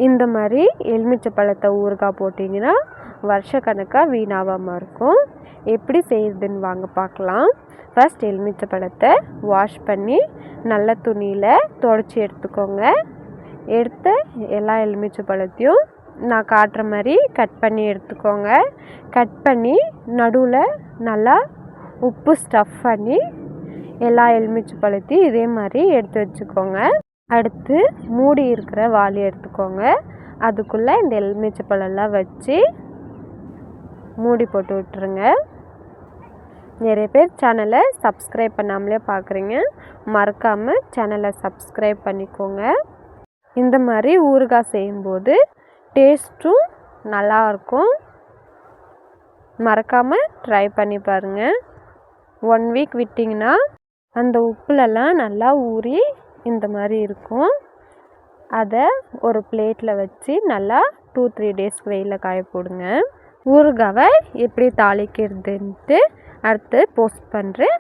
இந்த மாதிரி எலுமிச்சை பழத்தை ஊறுகாய் போட்டிங்கன்னா வருஷக்கணக்காக வீணாகாமல் இருக்கும். எப்படி செய்யுதுன்னு வாங்க பார்க்கலாம். ஃபர்ஸ்ட் எலுமிச்சை பழத்தை வாஷ் பண்ணி நல்ல துணியில் துடைச்சி எடுத்துக்கோங்க. எடுத்து எல்லா எலுமிச்சை பழத்தையும் நான் காட்டுற மாதிரி கட் பண்ணி எடுத்துக்கோங்க. கட் பண்ணி நடுவில் நல்லா உப்பு ஸ்டஃப் பண்ணி எல்லா எலுமிச்சை பழத்தையும் இதே மாதிரி எடுத்து வச்சுக்கோங்க. அடுத்து மூடி இருக்கிற வாளி எடுத்துக்கோங்க. அதுக்குள்ளே இந்த எலுமிச்சை பழம்லாம் வச்சு மூடி போட்டு விட்டுருங்க. நிறைய பேர் சேனலை சப்ஸ்கிரைப் பண்ணாமலே பார்க்குறீங்க. மறக்காமல் சேனலை சப்ஸ்கிரைப் பண்ணிக்கோங்க. இந்த மாதிரி ஊறுகாய் செய்யும்போது டேஸ்ட்டும் நல்லாயிருக்கும். மறக்காமல் ட்ரை பண்ணி பாருங்கள். 1 வீக் விட்டிங்கன்னா அந்த உப்புலலாம் நல்லா ஊறி இந்த மாதிரி இருக்கும். அதை ஒரு பிளேட்டில் வச்சு நல்லா 2-3 டேஸ்க்கு வெயிலில் காய போடுங்க. ஊறுகாவை எப்படி தாளிக்கிறதுன்ட்டு அடுத்து போஸ்ட் பண்ணுறேன்.